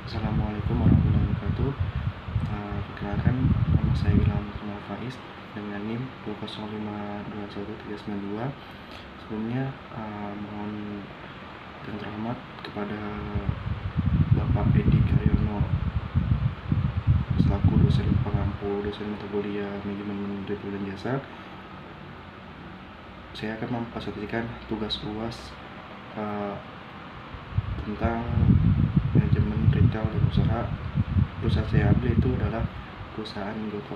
Assalamualaikum warahmatullahi wabarakatuh. Perkenalkan, nama saya Wilham Kamal Faiz dengan NIM 2052132. Sebelumnya mohon yang terhormat kepada Bapak Edi Karyono selaku dosen pengampu dosen mata kuliah manajemen retail dan jasa. Saya akan mempresentasikan tugas UAS tentang manajemen retail dan usaha. Perusahaan saya ambil itu adalah perusahaan Goto.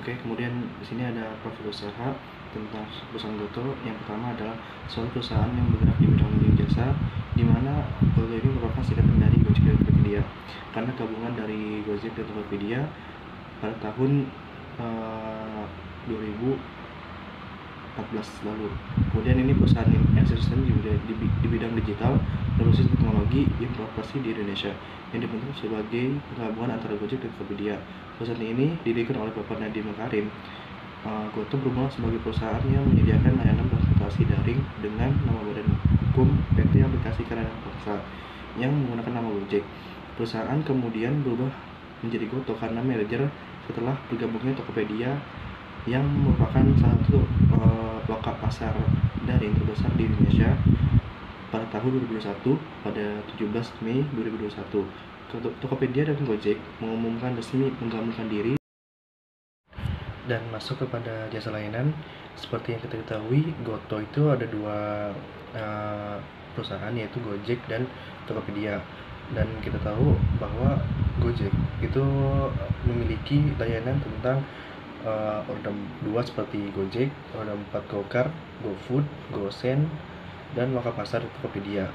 Oke, kemudian di sini ada profil usaha tentang perusahaan Goto. Yang pertama adalah suatu perusahaan yang bergerak di bidang jasa, di mana Goto ini merupakan singkatan dari Gojek dan Tokopedia. Karena gabungan dari Gojek dan Tokopedia pada tahun 2014 lalu. Kemudian ini perusahaan yang ekosistem di bidang digital dan basis teknologi informasi di Indonesia yang dibentuk sebagai penggabungan antara Gojek dan Tokopedia. Perusahaan ini didirikan oleh Bapak Nadiem Makarim. Goto bermula sebagai perusahaan yang menyediakan layanan transportasi daring dengan nama Badan Hukum PT Aplikasi Layanan Bangsa yang menggunakan nama Gojek. Perusahaan kemudian berubah menjadi Goto karena merger setelah bergabungnya Tokopedia yang merupakan salah satu lokal pasar daring terbesar di Indonesia pada tahun 2021 pada 17 Mei 2021. Tokopedia dan Gojek mengumumkan resmi menggabungkan diri dan masuk kepada jasa layanan. Seperti yang kita ketahui, Goto itu ada dua perusahaan, yaitu Gojek dan Tokopedia. Dan kita tahu bahwa Gojek itu memiliki layanan tentang roda 2 seperti Gojek, roda 4 Gokar, GoFood, GoSend, dan lokal pasar Tokopedia.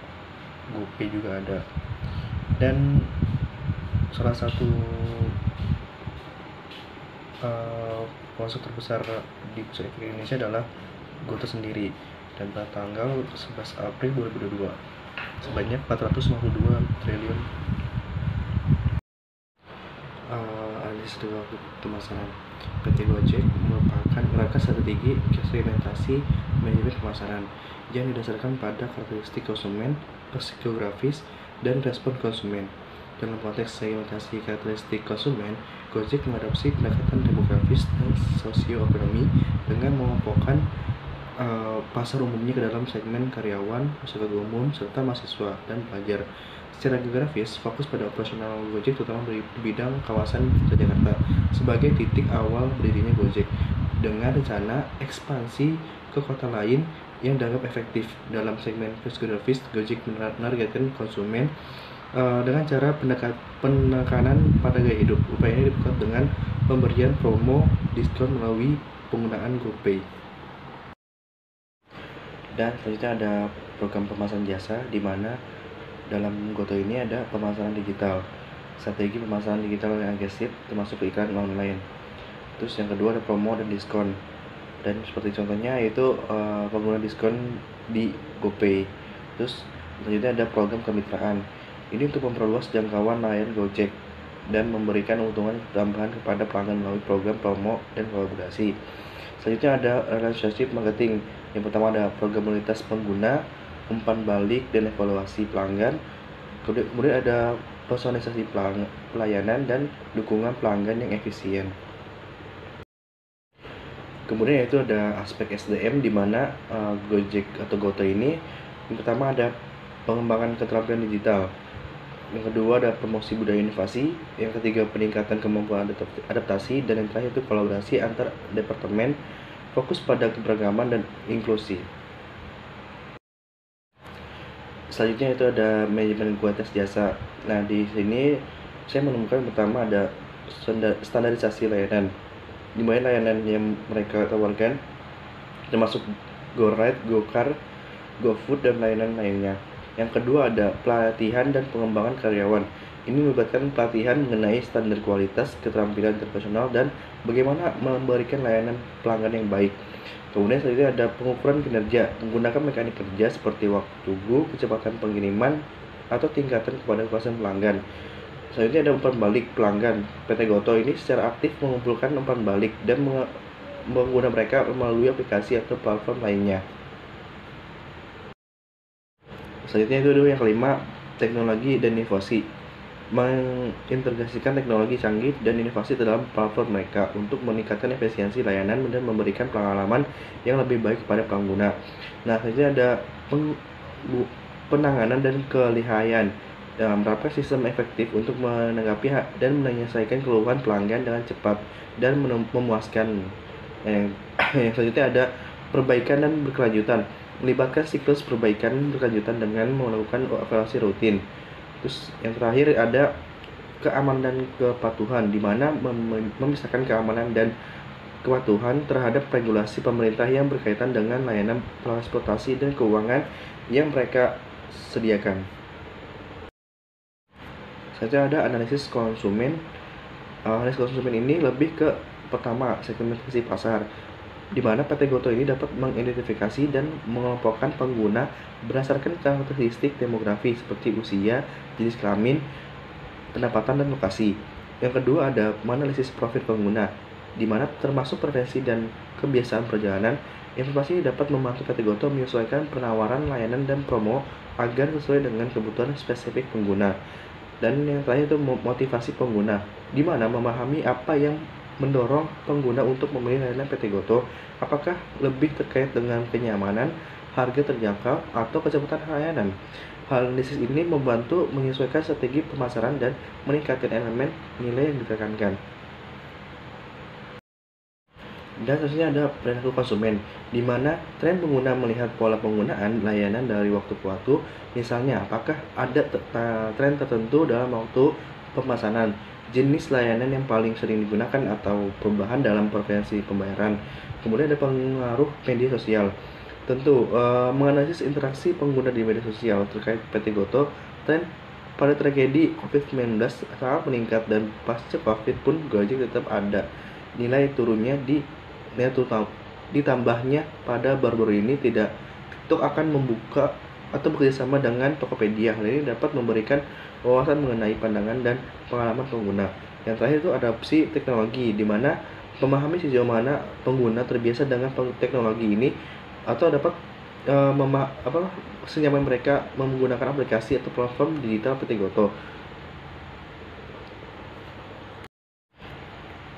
GoPay juga ada. Dan salah satu sponsor terbesar di pusat Indonesia adalah Goto sendiri, dan pada tanggal 11 April 2022 sebanyak 452 triliun. Analisis waktu pemasaran. PT Gojek merupakan strategi segmentasi manajemen pemasaran yang didasarkan pada karakteristik konsumen, geografis, dan respon konsumen. Dalam konteks segmentasi karakteristik konsumen, Gojek mengadopsi pendekatan demografis dan sosioekonomi dengan mengelompokkan pasar umumnya ke dalam segmen karyawan, masyarakat umum, serta mahasiswa dan pelajar. Secara geografis, fokus pada operasional Gojek terutama di bidang kawasan Jakarta sebagai titik awal berdirinya Gojek, dengan rencana ekspansi ke kota lain yang dianggap efektif. Dalam segmen geografis, Gojek menargetkan konsumen dengan cara penekanan pada gaya hidup. Upaya ini diperkuat dengan pemberian promo diskon melalui penggunaan GoPay. Dan selanjutnya ada program pemasaran jasa, di mana dalam Goto ini ada pemasaran digital, strategi pemasaran digital yang agresif termasuk iklan online. Terus yang kedua ada promo dan diskon, dan seperti contohnya yaitu penggunaan diskon di GoPay. Terus selanjutnya ada program kemitraan. Ini untuk memperluas jangkauan layanan Gojek dan memberikan keuntungan tambahan kepada pelanggan melalui program promo dan kolaborasi. Selanjutnya ada relationship marketing. Yang pertama ada program loyalitas pengguna, umpan balik dan evaluasi pelanggan. Kemudian ada personalisasi pelayanan dan dukungan pelanggan yang efisien. Kemudian itu ada aspek SDM, di mana Gojek atau Goto ini yang pertama ada pengembangan keterampilan digital. Yang kedua ada promosi budaya inovasi, yang ketiga peningkatan kemampuan adaptasi, dan yang terakhir itu kolaborasi antar departemen fokus pada keberagaman dan inklusi. Selanjutnya itu ada manajemen kualitas jasa. Nah, di sini saya menemukan pertama ada standarisasi layanan, di mana layanan yang mereka tawarkan termasuk GoRide, GoCar, GoFood, dan layanan lainnya. Yang kedua ada pelatihan dan pengembangan karyawan. Ini melibatkan pelatihan mengenai standar kualitas, keterampilan interpersonal, dan bagaimana memberikan layanan pelanggan yang baik. Kemudian selanjutnya ada pengukuran kinerja, menggunakan mekanik kerja seperti waktu tunggu, kecepatan pengiriman, atau tingkatan kepada kepuasan pelanggan. Selanjutnya ada umpan balik pelanggan. PT Goto ini secara aktif mengumpulkan umpan balik dan menggunakan mereka melalui aplikasi atau platform lainnya. Selanjutnya itu dulu yang kelima, teknologi dan inovasi. Mengintegrasikan teknologi canggih dan inovasi dalam platform mereka untuk meningkatkan efisiensi layanan dan memberikan pengalaman yang lebih baik kepada pengguna. Nah, selanjutnya ada penanganan dan kelihaian. Menerapkan sistem efektif untuk menanggapi dan menyelesaikan keluhan pelanggan dengan cepat dan memuaskan. Yang selanjutnya ada perbaikan dan berkelanjutan, melibatkan siklus perbaikan berkelanjutan dengan melakukan evaluasi rutin. Terus yang terakhir ada keamanan dan kepatuhan, di mana memisahkan keamanan dan kepatuhan terhadap regulasi pemerintah yang berkaitan dengan layanan transportasi dan keuangan yang mereka sediakan. Selanjutnya ada analisis konsumen. Analisis konsumen ini lebih ke pertama, segmentasi pasar, di mana PT Gotoh ini dapat mengidentifikasi dan mengelompokkan pengguna berdasarkan karakteristik demografi seperti usia, jenis kelamin, pendapatan, dan lokasi. Yang kedua ada menganalisis profil pengguna, di mana termasuk preferensi dan kebiasaan perjalanan. Informasi ini dapat membantu PT Gotoh menyesuaikan penawaran layanan dan promo agar sesuai dengan kebutuhan spesifik pengguna. Dan yang terakhir itu motivasi pengguna, di mana memahami apa yang mendorong pengguna untuk memilih layanan PT Gotoh, apakah lebih terkait dengan kenyamanan, harga terjangkau, atau kecepatan layanan. Hal analisis ini membantu menyesuaikan strategi pemasaran dan meningkatkan elemen nilai yang ditekankan. Dan selanjutnya ada perilaku konsumen, di mana tren pengguna melihat pola penggunaan layanan dari waktu ke waktu. Misalnya, apakah ada tren tertentu dalam waktu pemesanan, jenis layanan yang paling sering digunakan, atau perubahan dalam preferensi pembayaran. Kemudian ada pengaruh media sosial. Tentu, menganalisis interaksi pengguna di media sosial terkait PT Gotoh. Tren pada tragedi COVID-19 sangat meningkat, dan pasca COVID pun Gojek tetap ada. Nilai turunnya ditambahnya pada baru-baru ini TikTok akan membuka atau bekerjasama dengan Tokopedia. Hal ini dapat memberikan wawasan mengenai pandangan dan pengalaman pengguna. Yang terakhir itu adopsi teknologi, di mana memahami sejauh mana pengguna terbiasa dengan teknologi ini atau dapat senyaman mereka menggunakan aplikasi atau platform digital PT Gotoh.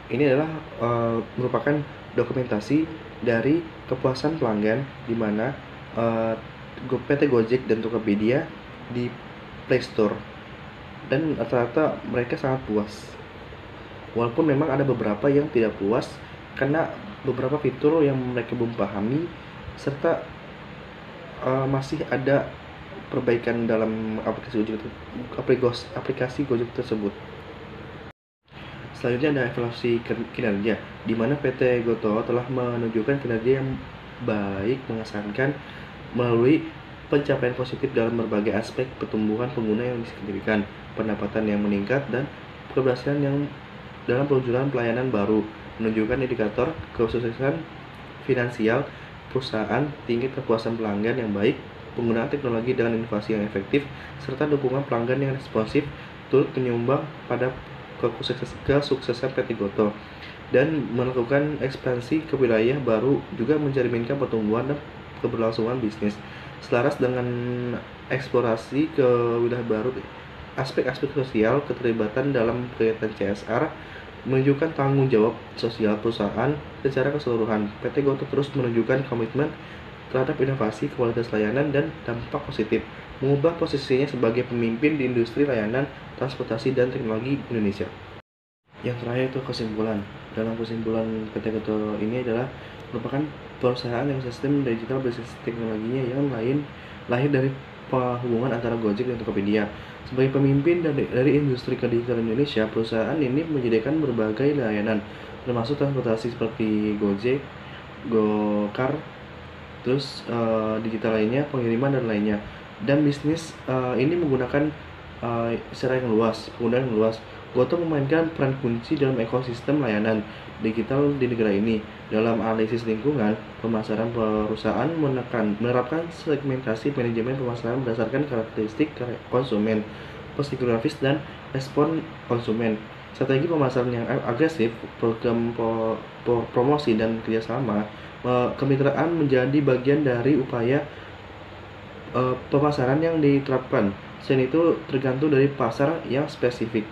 Ini adalah merupakan dokumentasi dari kepuasan pelanggan, di mana PT Gojek dan Tokopedia di Play Store, dan rata-rata mereka sangat puas. Walaupun memang ada beberapa yang tidak puas karena beberapa fitur yang mereka belum pahami, serta masih ada perbaikan dalam aplikasi Gojek tersebut. Selanjutnya ada evaluasi kinerja, di mana PT Gotoh telah menunjukkan kinerja yang baik mengesankan melalui pencapaian positif dalam berbagai aspek, pertumbuhan pengguna yang signifikan, pendapatan yang meningkat, dan keberhasilan yang dalam peluncuran pelayanan baru. Menunjukkan indikator kesuksesan finansial perusahaan, tingkat kepuasan pelanggan yang baik, penggunaan teknologi dengan inovasi yang efektif, serta dukungan pelanggan yang responsif turut menyumbang pada kesuksesan PT Gotoh. Dan melakukan ekspansi ke wilayah baru juga mencerminkan pertumbuhan dan keberlangsungan bisnis. Selaras dengan eksplorasi ke wilayah baru, aspek-aspek sosial keterlibatan dalam kegiatan CSR menunjukkan tanggung jawab sosial perusahaan secara keseluruhan. PT Gotoh terus menunjukkan komitmen terhadap inovasi, kualitas layanan, dan dampak positif, mengubah posisinya sebagai pemimpin di industri layanan, transportasi, dan teknologi Indonesia. Yang terakhir itu kesimpulan. Dalam kesimpulan, PT Gotoh ini adalah merupakan perusahaan yang sistem digital berbasis teknologinya yang lahir dari hubungan antara Gojek dan Tokopedia. Sebagai pemimpin dari industri digital Indonesia, perusahaan ini menyediakan berbagai layanan, termasuk transportasi seperti Gojek, Gokar, terus digital lainnya, pengiriman, dan lainnya. Dan bisnis ini menggunakan secara yang luas, penggunaan yang luas. Gotoh memainkan peran kunci dalam ekosistem layanan digital di negara ini. Dalam analisis lingkungan, pemasaran perusahaan menerapkan segmentasi manajemen pemasaran berdasarkan karakteristik konsumen, psikografis, dan respon konsumen. Strategi pemasaran yang agresif, program promosi, dan kerjasama kemitraan menjadi bagian dari upaya pemasaran yang diterapkan. Selain itu tergantung dari pasar yang spesifik.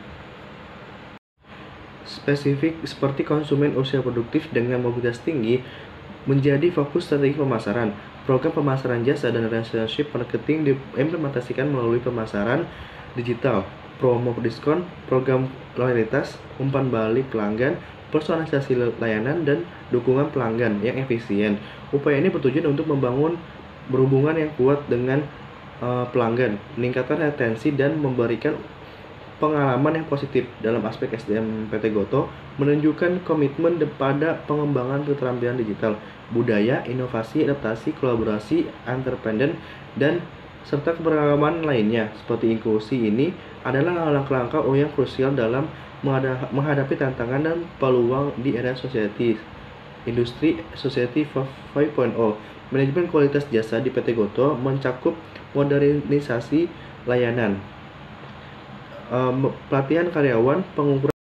Spesifik seperti konsumen usia produktif dengan mobilitas tinggi menjadi fokus strategi pemasaran. Program pemasaran jasa dan relationship marketing diimplementasikan melalui pemasaran digital, promo diskon, program loyalitas, umpan balik pelanggan, personalisasi layanan, dan dukungan pelanggan yang efisien. Upaya ini bertujuan untuk membangun berhubungan yang kuat dengan pelanggan, meningkatkan retensi, dan memberikan pengalaman yang positif. Dalam aspek SDM, PT Gotoh menunjukkan komitmen pada pengembangan keterampilan digital, budaya, inovasi, adaptasi, kolaborasi, entrepreneur, dan serta keberagaman lainnya seperti inklusi. Ini adalah langkah-langkah yang krusial dalam menghadapi tantangan dan peluang di era industri society 5.0. Manajemen kualitas jasa di PT Gotoh mencakup modernisasi layanan, pelatihan karyawan, pengukuran